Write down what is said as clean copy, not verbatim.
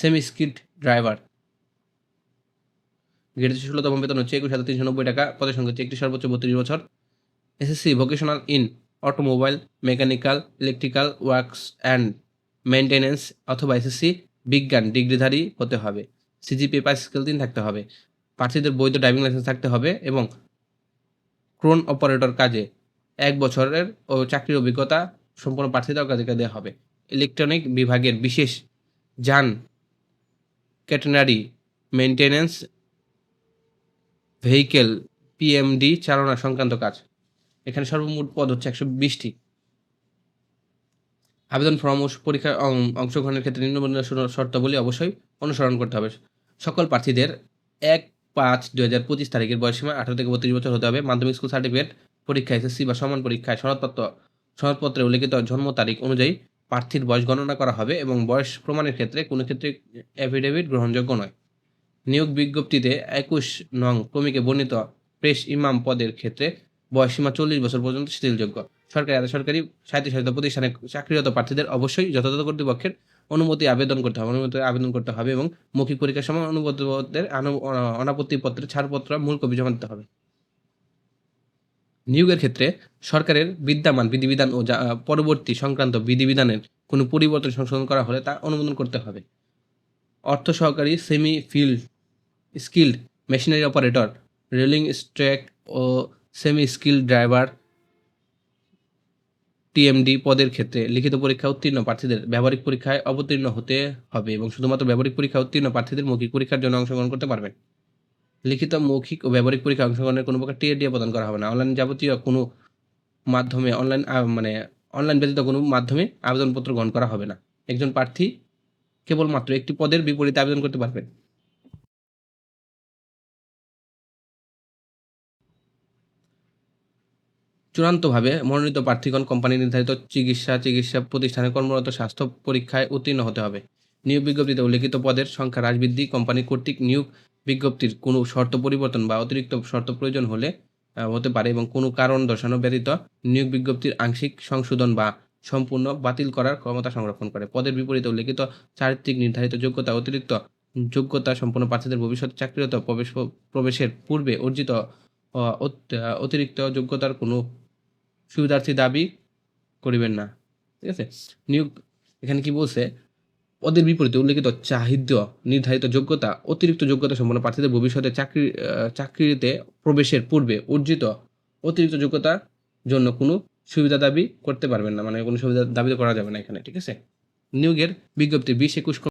Semi skilled driver, grade 16তম বেতন হচ্ছে 21,390 টাকা, পদের সংখ্যা হচ্ছে একটি, সর্বোচ্চ 32 বছর। SSC vocational in automobile, mechanical, electrical works and maintenance অথবা এসএসসি বিজ্ঞান ডিগ্রিধারী হতে হবে। সিজিপিএ 5/3 থাকতে হবে। প্রার্থীদের বৈধ ড্রাইভিং লাইসেন্স থাকতে হবে এবং ক্রোন অপারেটর কাজে 1 বছরের ও চাকরির অভিজ্ঞতা সম্পন্ন প্রার্থীদের অগ্রাধিকার দেওয়া হবে। ইলেকট্রনিক বিভাগের বিশেষ যান ক্যাটেনারি মেইনটেন্যান্স ভেহিকেল পিএমডি চালনা সংক্রান্ত কাজ। এখানে সর্বমোট পদ হচ্ছে 120টি। আবেদন ফর্ম ও পরীক্ষায় অংশগ্রহণের ক্ষেত্রে নিম্নবর্ণিত শর্তাবলী অবশ্যই অনুসরণ করতে হবে। সকল প্রার্থীদের 1/5/2025 তারিখের বয়সসীমা 18 থেকে 32 বছর হতে হবে। মাধ্যমিক স্কুল সার্টিফিকেট, পরীক্ষা, এসএসসি বা সমান পরীক্ষায় সনদপত্রে উল্লেখিত জন্ম তারিখ অনুযায়ী প্রার্থীর বয়স গণনা করা হবে এবং বয়স প্রমাণের ক্ষেত্রে কোনো ক্ষেত্রে অ্যাফিডেভিট গ্রহণযোগ্য নয়। নিয়োগ বিজ্ঞপ্তিতে 21 নং ক্রমিকে বর্ণিত প্রেস ইমাম পদের ক্ষেত্রে বয়সসীমা 40 বছর পর্যন্ত শিথিলযোগ্য। সরকারি আধা সরকারি স্বায়ত্তশাসিত প্রতিষ্ঠানে চাকরিরত প্রার্থীদের অবশ্যই যথাযথ কর্তৃপক্ষের অনুমতি আবেদন করতে হবে এবং মৌখিক পরীক্ষার সময় অনুমতিপত্রের অনাপত্তিপত্রের ছাড়পত্র মূল কপি জমা দিতে হবে। নিয়োগের ক্ষেত্রে সরকারের বিদ্যমান বিধিবিধান ও পরবর্তী সংক্রান্ত বিধিবিধানের কোনো পরিবর্তন সংশোধন করা হলে তা অনুমোদন করতে হবে। অর্থ সহকারী, semi field skilled machinery operator, রেলিং স্ট্র্যাক ও সেমি স্কিল্ড ড্রাইভার টিএমডি পদের ক্ষেত্রে লিখিত পরীক্ষা উত্তীর্ণ প্রার্থীদের ব্যবহারিক পরীক্ষায় অবতীর্ণ হতে হবে এবং শুধুমাত্র ব্যবহারিক পরীক্ষা উত্তীর্ণ প্রার্থীদের মৌখিক পরীক্ষার জন্য অংশগ্রহণ করতে পারবেন। লিখিত, মৌখিক ও ব্যবহারিক পরীক্ষায় অংশগ্রহণের কোনো প্রকার টিএডিএ প্রদান করা হবে না। অনলাইন ব্যতীত কোনো মাধ্যমে আবেদনপত্র গ্রহণ করা হবে না। একজন প্রার্থী কেবলমাত্র একটি পদের বিপরীতে আবেদন করতে পারবেন। চূড়ান্তভাবে মনোনীত প্রার্থীগণ কোম্পানি নির্ধারিত চিকিৎসা প্রতিষ্ঠানে কর্মরত স্বাস্থ্য পরীক্ষায় উত্তীর্ণ হতে হবে। নিয়োগ বিজ্ঞপ্তিতে উল্লেখিত পদের সংখ্যা হ্রাস বৃদ্ধি, কোম্পানি কর্তৃক নিয়োগ বিজ্ঞপ্তির কোনো শর্ত পরিবর্তন বা অতিরিক্ত শর্ত প্রয়োজন হতে পারে এবং কোনো কারণ দর্শানো ব্যতীত নিয়োগ বিজ্ঞপ্তির আংশিক সংশোধন বা সম্পূর্ণ বাতিল করার ক্ষমতা সংরক্ষণ করে। পদের বিপরীতে উল্লেখিত চারিত্রিক নির্ধারিত অতিরিক্ত যোগ্যতা সম্পন্ন প্রার্থীদের ভবিষ্যতে চাকরিরত প্রবেশের পূর্বে অর্জিত অতিরিক্ত যোগ্যতার কোনো সুবিধার্থী দাবি করিবেন না। ঠিক আছে? নিয়োগ এখানে কি বলছে? পদের বিপরীতে উল্লেখিত নির্ধারিত যোগ্যতা, অতিরিক্ত যোগ্যতা সম্পন্ন প্রার্থীদের ভবিষ্যতে চাকরিতে প্রবেশের পূর্বে অর্জিত অতিরিক্ত যোগ্যতার জন্য কোনো সুবিধা দাবি করতে পারবেন না। মানে কোনো সুবিধা দাবি করা যাবে না এখানে। ঠিক আছে? নিয়োগের বিজ্ঞপ্তি 20-21